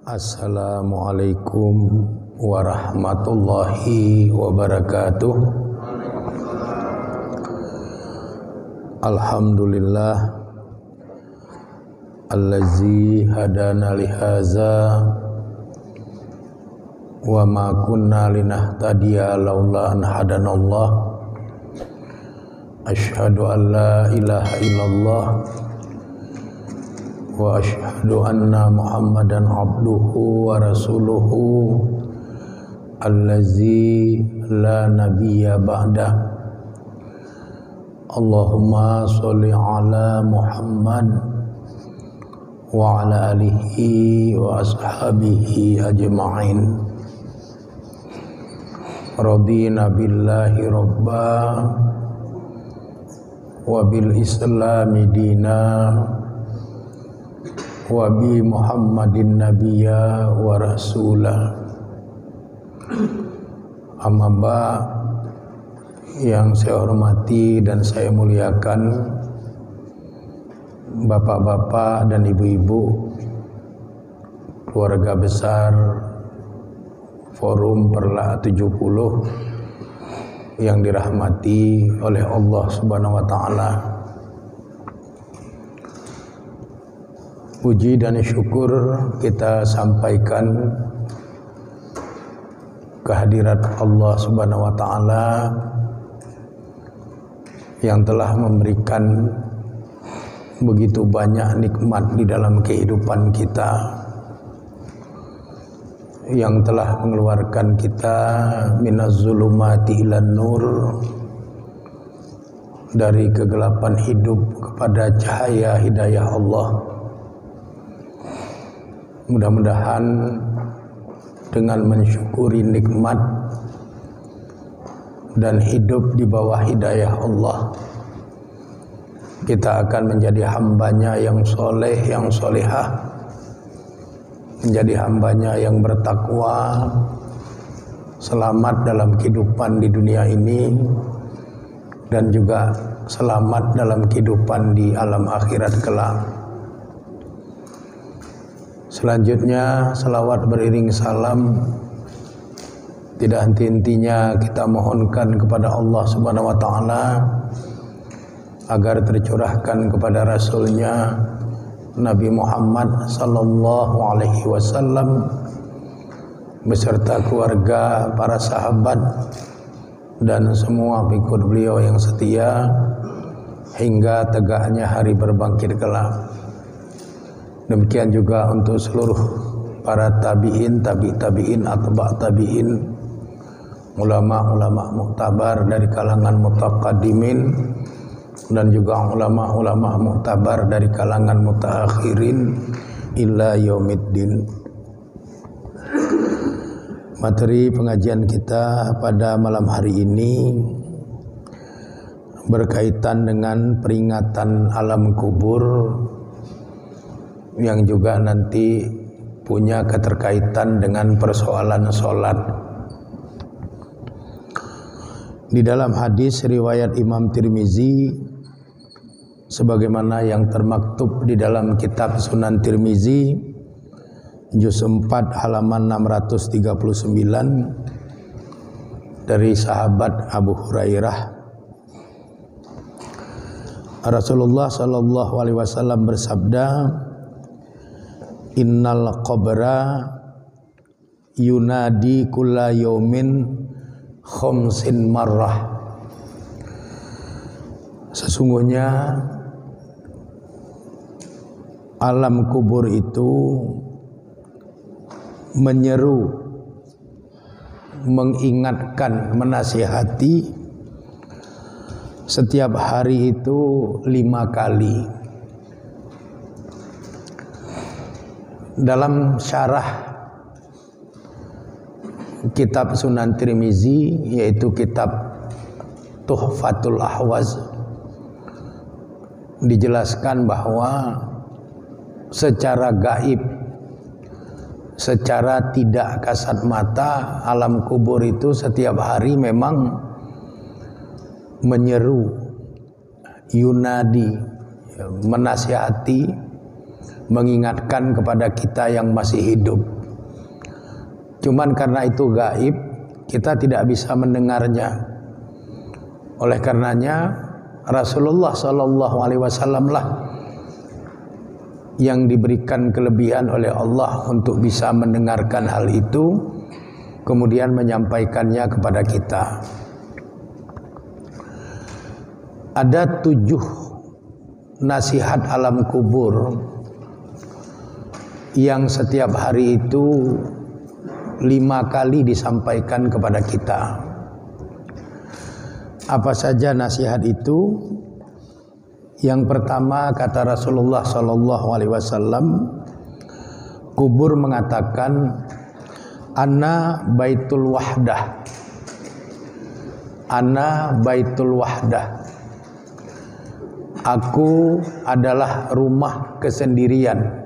Assalamualaikum warahmatullahi wabarakatuh. Alhamdulillah allazi hadana lihaza wa ma kunna linahtadiya laula an hadanallah. Asyhadu an la ilaha illallah wa asyhadu anna Muhammadan abduhu wa rasuluhu allazi la nabiyya ba'dah. Allahumma sholli ala Muhammad wa ala alihi wa ashabihi ajma'in. Radina billahi rabba wa bil islami dina wa bi Muhammadin nabiyya wa rasulah. Amma ba, yang saya hormati dan saya muliakan bapak-bapak dan ibu-ibu, keluarga besar Forum Perla 70 yang dirahmati oleh Allah Subhanahu wa taala. Puji dan syukur kita sampaikan kehadirat Allah Subhanahu wa taala yang telah memberikan begitu banyak nikmat di dalam kehidupan kita, yang telah mengeluarkan kita minaz zulumati ilan nur, dari kegelapan hidup kepada cahaya hidayah Allah. Mudah-mudahan dengan mensyukuri nikmat dan hidup di bawah hidayah Allah, kita akan menjadi hambanya yang soleh, yang solehah, menjadi hambanya yang bertakwa, selamat dalam kehidupan di dunia ini, dan juga selamat dalam kehidupan di alam akhirat kelak. Selanjutnya, salawat beriring salam tidak henti-hentinya kita mohonkan kepada Allah Subhanahu wa taala agar tercurahkan kepada Rasulnya Nabi Muhammad sallallahu alaihi wasallam beserta keluarga, para sahabat dan semua pengikut beliau yang setia hingga tegaknya hari berbangkit kelak. Demikian juga untuk seluruh para tabi'in, tabi'in, atba' tabi'in, ulama-ulama muktabar dari kalangan mutaqaddimin, dan juga ulama-ulama muktabar dari kalangan mutaakhirin ila yaumiddin. Materi pengajian kita pada malam hari ini berkaitan dengan peringatan alam kubur, yang juga nanti punya keterkaitan dengan persoalan sholat. Di dalam hadis riwayat Imam Tirmizi, sebagaimana yang termaktub di dalam kitab Sunan Tirmizi juz 4 halaman 639 dari sahabat Abu Hurairah, Rasulullah sallallahu alaihi wasallam bersabda, innal qabra yunadi kulla yaumin khamsin marrah. Sesungguhnya alam kubur itu menyeru, mengingatkan, menasihati setiap hari itu 5 kali. Dalam syarah kitab Sunan Tirmizi, yaitu kitab Tuhfatul Ahwaz, dijelaskan bahwa secara gaib, secara tidak kasat mata, alam kubur itu setiap hari memang menyeru, yunadi, menasihati, mengingatkan kepada kita yang masih hidup. Cuman karena itu gaib, kita tidak bisa mendengarnya. Oleh karenanya Rasulullah SAW lah yang diberikan kelebihan oleh Allah untuk bisa mendengarkan hal itu, kemudian menyampaikannya kepada kita. Ada 7 nasihat alam kubur yang setiap hari itu 5 kali disampaikan kepada kita. Apa saja nasihat itu? Yang pertama, kata Rasulullah SAW, kubur mengatakan, Ana baitul wahdah. Ana baitul wahdah. Aku adalah rumah kesendirian.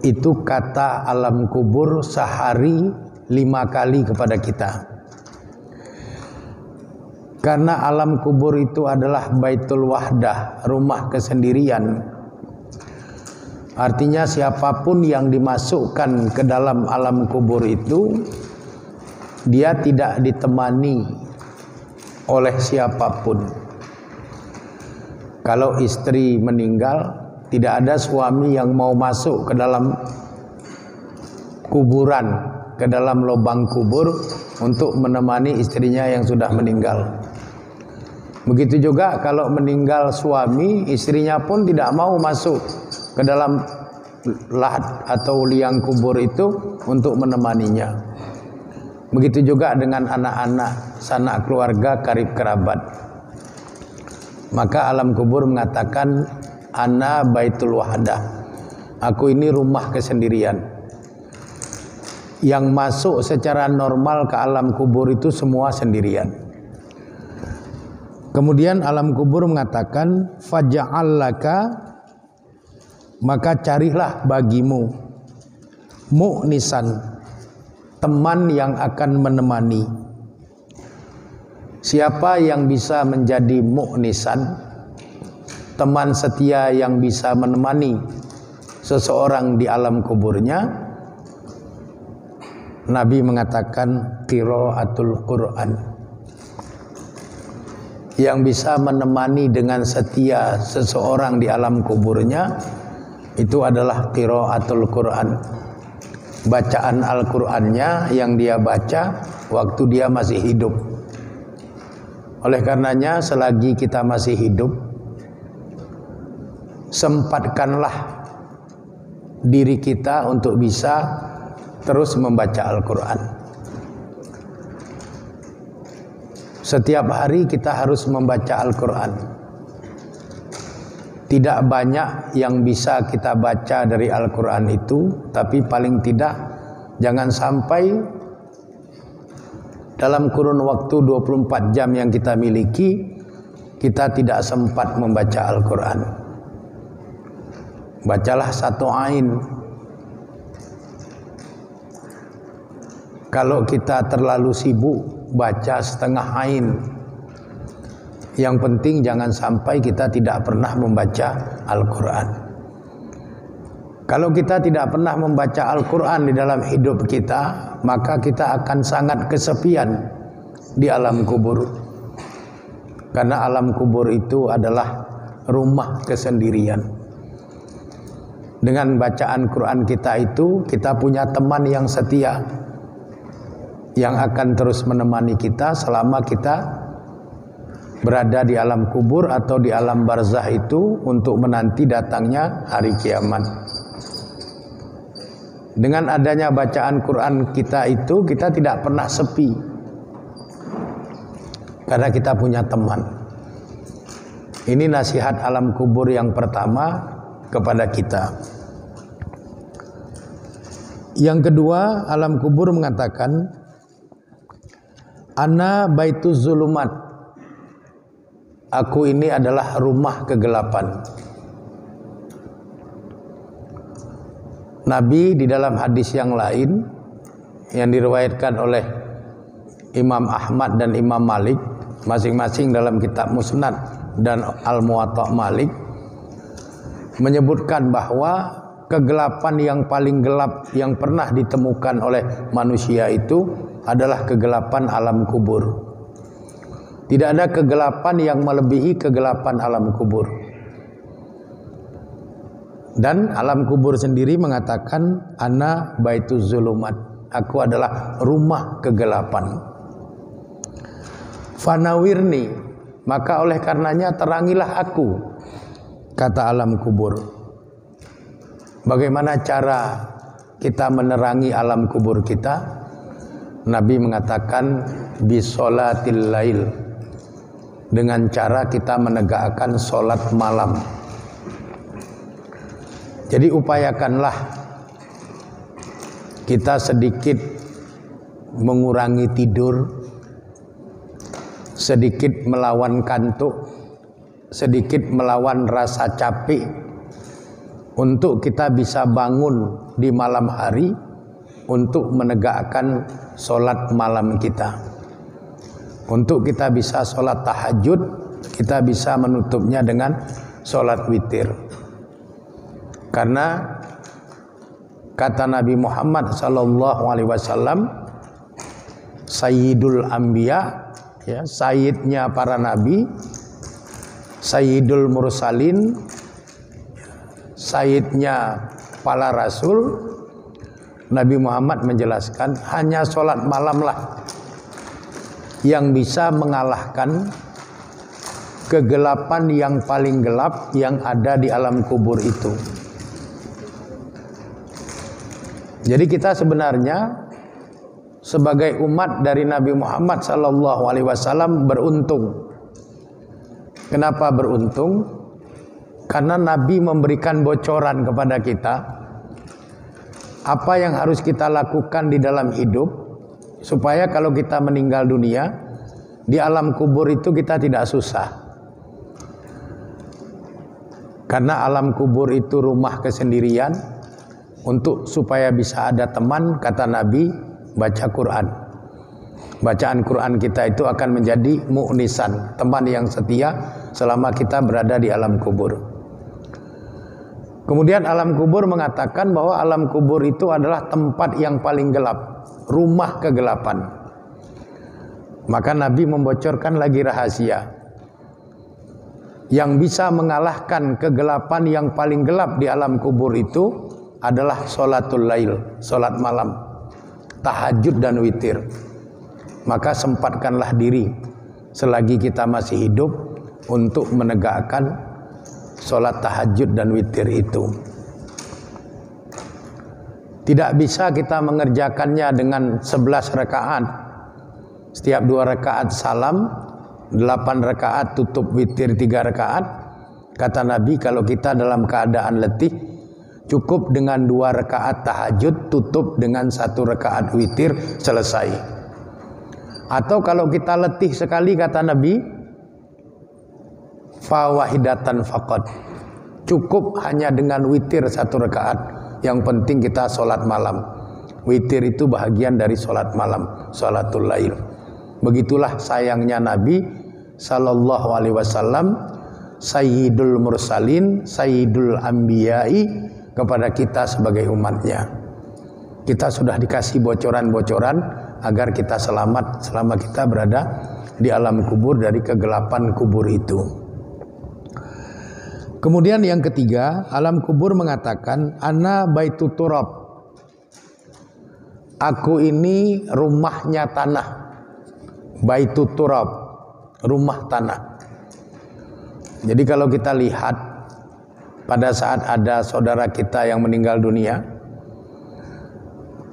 Itu kata alam kubur sehari 5 kali kepada kita. Karena alam kubur itu adalah baitul wahdah, rumah kesendirian. Artinya siapapun yang dimasukkan ke dalam alam kubur itu, dia tidak ditemani oleh siapapun. Kalau istri meninggal, tidak ada suami yang mau masuk ke dalam kuburan, ke dalam lubang kubur untuk menemani istrinya yang sudah meninggal. Begitu juga kalau meninggal suami, istrinya pun tidak mau masuk ke dalam lahat atau liang kubur itu untuk menemaninya. Begitu juga dengan anak-anak, sanak keluarga, karib kerabat. Maka alam kubur mengatakan, Ana baitul wahdah. Aku ini rumah kesendirian. Yang masuk secara normal ke alam kubur itu semua sendirian. Kemudian alam kubur mengatakan, faja'allaka, maka carilah bagimu mu'nisan, teman yang akan menemani. Siapa yang bisa menjadi mu'nisan, teman setia yang bisa menemani seseorang di alam kuburnya? Nabi mengatakan qiraatul Quran. Yang bisa menemani dengan setia seseorang di alam kuburnya itu adalah qiraatul Quran. Bacaan Al-Qur'annya yang dia baca waktu dia masih hidup. Oleh karenanya selagi kita masih hidup, sempatkanlah diri kita untuk bisa terus membaca Al-Quran. Setiap hari kita harus membaca Al-Quran. Tidak banyak yang bisa kita baca dari Al-Quran itu, tapi paling tidak jangan sampai dalam kurun waktu 24 jam yang kita miliki, kita tidak sempat membaca Al-Quran. Bacalah 1 ain. Kalau kita terlalu sibuk, baca setengah ain. Yang penting jangan sampai kita tidak pernah membaca Al-Quran. Kalau kita tidak pernah membaca Al-Quran di dalam hidup kita, maka kita akan sangat kesepian di alam kubur. Karena alam kubur itu adalah rumah kesendirian. Dengan bacaan Quran kita itu, kita punya teman yang setia, yang akan terus menemani kita selama kita berada di alam kubur atau di alam barzah itu untuk menanti datangnya hari kiamat. Dengan adanya bacaan Quran kita itu, kita tidak pernah sepi karena kita punya teman. Ini nasihat alam kubur yang pertama kepada kita. Yang kedua, alam kubur mengatakan, Ana baituz zulumat. Aku ini adalah rumah kegelapan. Nabi di dalam hadis yang lain yang diriwayatkan oleh Imam Ahmad dan Imam Malik, masing-masing dalam kitab Musnad dan Al-Muwatta Malik, menyebutkan bahwa kegelapan yang paling gelap yang pernah ditemukan oleh manusia itu adalah kegelapan alam kubur. Tidak ada kegelapan yang melebihi kegelapan alam kubur. Dan alam kubur sendiri mengatakan ana baituz zulumat, aku adalah rumah kegelapan. Fanawirni, maka oleh karenanya terangilah aku, kata alam kubur. Bagaimana cara kita menerangi alam kubur kita? Nabi mengatakan bisolatil lail, dengan cara kita menegakkan solat malam. Jadi upayakanlah kita sedikit mengurangi tidur, sedikit melawan kantuk, sedikit melawan rasa capek, untuk kita bisa bangun di malam hari untuk menegakkan solat malam kita. Untuk kita bisa solat tahajud, kita bisa menutupnya dengan solat witir. Karena kata Nabi Muhammad SAW, Sayyidul Anbiya, ya, sayyidnya para nabi, Sayyidul Mursalin, sayyidnya para rasul. Nabi Muhammad menjelaskan hanya sholat malamlah yang bisa mengalahkan kegelapan yang paling gelap yang ada di alam kubur itu. Jadi kita sebenarnya sebagai umat dari Nabi Muhammad SAW beruntung. Kenapa beruntung? Karena Nabi memberikan bocoran kepada kita apa yang harus kita lakukan di dalam hidup, supaya kalau kita meninggal dunia di alam kubur itu kita tidak susah. Karena alam kubur itu rumah kesendirian. Untuk supaya bisa ada teman, kata Nabi, baca Quran. Bacaan Quran kita itu akan menjadi mu'nisan, teman yang setia selama kita berada di alam kubur. Kemudian alam kubur mengatakan bahwa alam kubur itu adalah tempat yang paling gelap, rumah kegelapan. Maka Nabi membocorkan lagi rahasia yang bisa mengalahkan kegelapan yang paling gelap di alam kubur itu adalah sholatul lail, sholat malam, tahajud dan witir. Maka sempatkanlah diri selagi kita masih hidup untuk menegakkan sholat tahajud dan witir itu. Tidak bisa kita mengerjakannya dengan 11 rakaat. Setiap 2 rakaat salam, 8 rakaat tutup witir 3 rakaat. Kata Nabi, kalau kita dalam keadaan letih, cukup dengan 2 rakaat tahajud, tutup dengan 1 rakaat witir, selesai. Atau kalau kita letih sekali, kata Nabi, fawahidatan faqad, cukup hanya dengan witir 1 rakaat. Yang penting kita sholat malam. Witir itu bahagian dari sholat malam, sholatul lail. Begitulah sayangnya Nabi Sallallahu Alaihi Wasallam, Sayyidul Mursalin, Sayyidul Anbiya'i, kepada kita sebagai umatnya. Kita sudah dikasih bocoran-bocoran agar kita selamat selama kita berada di alam kubur dari kegelapan kubur itu. Kemudian yang ketiga, alam kubur mengatakan ana baitut turab, aku ini rumahnya tanah. Baitut turab, rumah tanah. Jadi kalau kita lihat pada saat ada saudara kita yang meninggal dunia,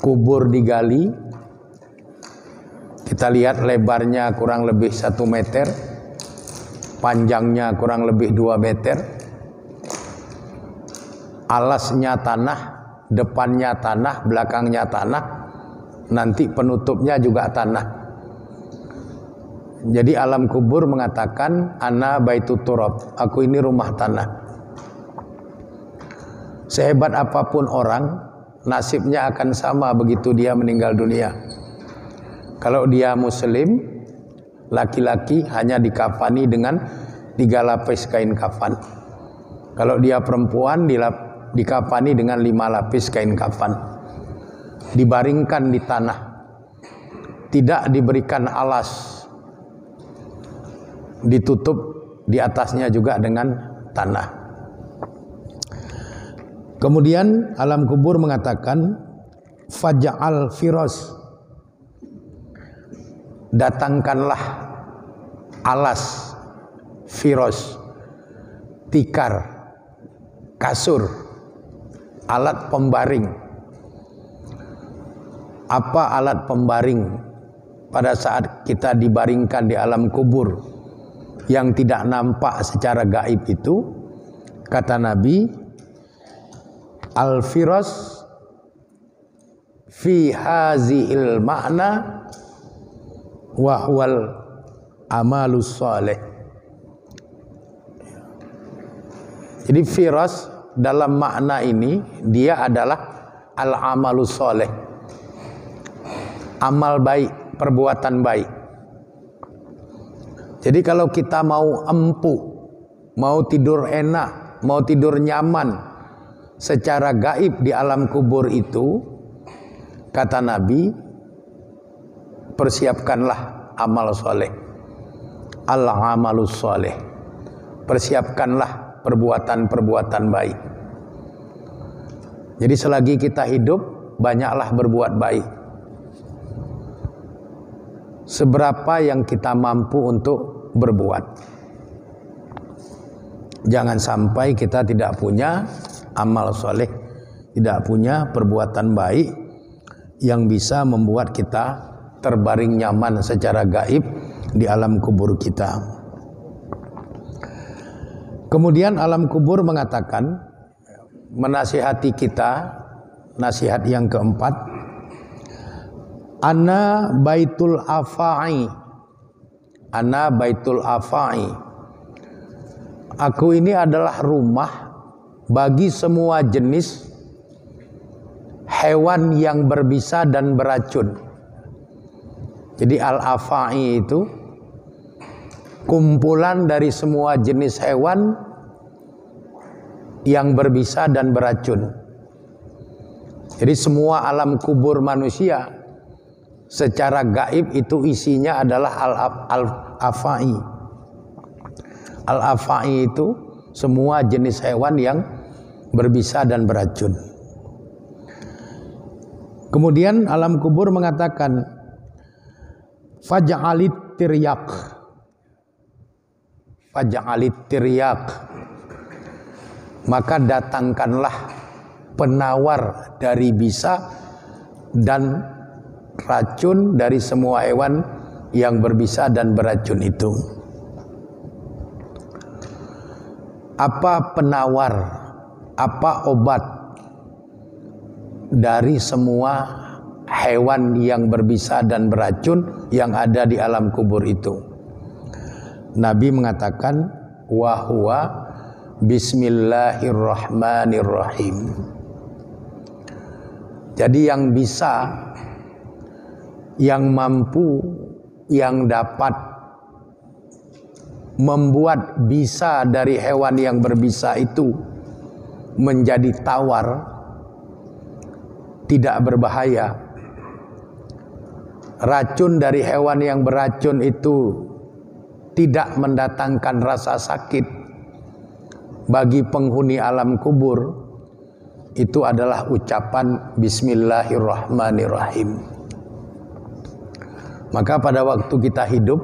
kubur digali, kita lihat lebarnya kurang lebih 1 meter, panjangnya kurang lebih 2 meter, alasnya tanah, depannya tanah, belakangnya tanah, nanti penutupnya juga tanah. Jadi alam kubur mengatakan ana baitut turab, aku ini rumah tanah. Sehebat apapun orang, nasibnya akan sama begitu dia meninggal dunia. Kalau dia muslim, laki-laki hanya dikafani dengan 3 lapis kain kafan. Kalau dia perempuan dikafani dengan 5 lapis kain kafan, dibaringkan di tanah, tidak diberikan alas, ditutup di atasnya juga dengan tanah. Kemudian alam kubur mengatakan, faj'al firas, datangkanlah alas, firas, tikar, kasur, alat pembaring. Apa alat pembaring pada saat kita dibaringkan di alam kubur yang tidak nampak secara gaib itu? Kata Nabi, al-firas fi hazihil ma'na wa huwal amalus salih. Jadi firas dalam makna ini dia adalah al-amalus salih, amal baik, perbuatan baik. Jadi kalau kita mau empuk, mau tidur enak, mau tidur nyaman secara gaib di alam kubur itu, kata Nabi, persiapkanlah amal soleh, al-amalus soleh. Persiapkanlah perbuatan-perbuatan baik. Jadi selagi kita hidup, banyaklah berbuat baik. Seberapa yang kita mampu untuk berbuat. Jangan sampai kita tidak punya amal soleh, tidak punya perbuatan baik yang bisa membuat kita terbaring nyaman secara gaib di alam kubur kita. Kemudian alam kubur mengatakan, menasihati kita, nasihat yang keempat, ana baitul afa'i, ana baitul afa'i, aku ini adalah rumah bagi semua jenis hewan yang berbisa dan beracun. Jadi al-afa'i itu kumpulan dari semua jenis hewan yang berbisa dan beracun. Jadi semua alam kubur manusia secara gaib itu isinya adalah al-afa'i. Al-afa'i itu semua jenis hewan yang berbisa dan beracun. Kemudian alam kubur mengatakan, faj'alit tiryak, faj'alit tiryak, maka datangkanlah penawar dari bisa dan racun dari semua hewan yang berbisa dan beracun itu. Apa penawar, apa obat dari semua hewan yang berbisa dan beracun yang ada di alam kubur itu? Nabi mengatakan, wa huwa bismillahirrahmanirrahim. Jadi yang bisa, yang mampu, yang dapat membuat bisa dari hewan yang berbisa itu menjadi tawar, tidak berbahaya. Racun dari hewan yang beracun itu tidak mendatangkan rasa sakit bagi penghuni alam kubur. Itu adalah ucapan bismillahirrahmanirrahim. Maka pada waktu kita hidup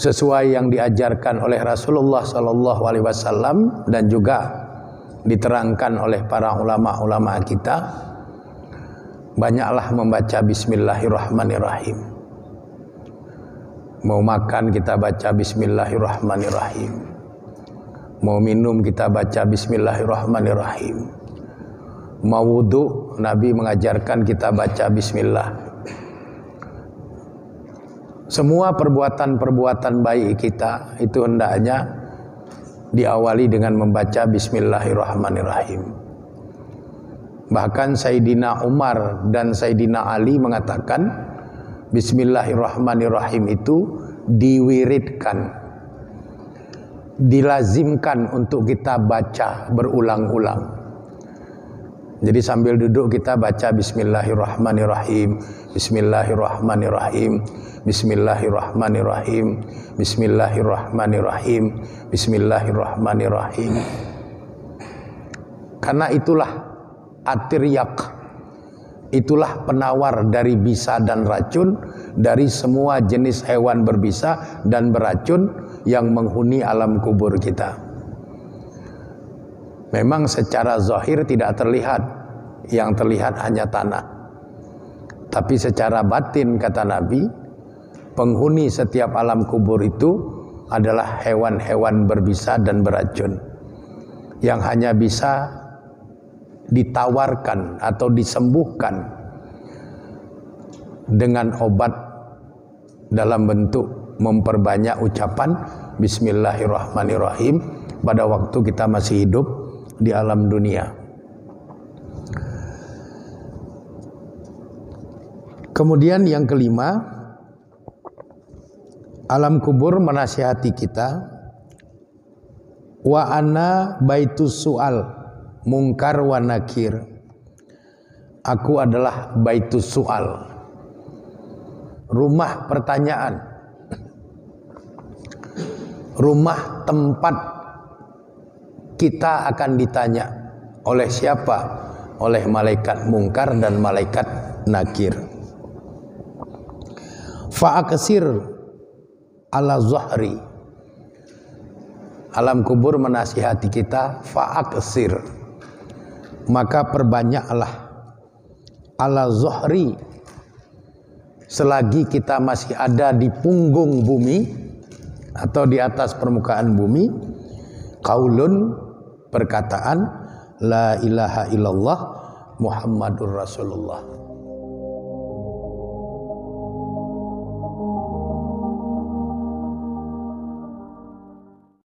sesuai yang diajarkan oleh Rasulullah SAW dan juga diterangkan oleh para ulama-ulama kita, banyaklah membaca bismillahirrahmanirrahim. Mau makan kita baca bismillahirrahmanirrahim. Mau minum kita baca bismillahirrahmanirrahim. Mau wudu, Nabi mengajarkan kita baca bismillah. Semua perbuatan-perbuatan baik kita itu hendaknya diawali dengan membaca bismillahirrahmanirrahim. Bahkan Sayyidina Umar dan Sayyidina Ali mengatakan bismillahirrahmanirrahim itu diwiridkan. dilazimkan untuk kita baca berulang-ulang. Jadi sambil duduk kita baca Bismillahirrahmanirrahim, Bismillahirrahmanirrahim, Bismillahirrahmanirrahim, Bismillahirrahmanirrahim, Bismillahirrahmanirrahim. Karena itulah atiryak, itulah penawar dari bisa dan racun, dari semua jenis hewan berbisa dan beracun yang menghuni alam kubur kita. Memang secara zahir tidak terlihat, yang terlihat hanya tanah. Tapi secara batin, kata Nabi, penghuni setiap alam kubur itu adalah hewan-hewan berbisa dan beracun, yang hanya bisa ditawarkan atau disembuhkan dengan obat dalam bentuk memperbanyak ucapan Bismillahirrahmanirrahim pada waktu kita masih hidup di alam dunia. Kemudian yang kelima, alam kubur menasihati kita, wa ana baitus su'al mungkar wa nakir. Aku adalah baitus su'al, rumah pertanyaan, rumah tempat kita akan ditanya. Oleh siapa? Oleh malaikat mungkar dan malaikat nakir. Fa'aksir ala zahri, alam kubur menasihati kita, fa'aksir, maka perbanyaklah ala zahri, selagi kita masih ada di punggung bumi atau di atas permukaan bumi, qaulun, perkataan la ilaha illallah Muhammadur Rasulullah.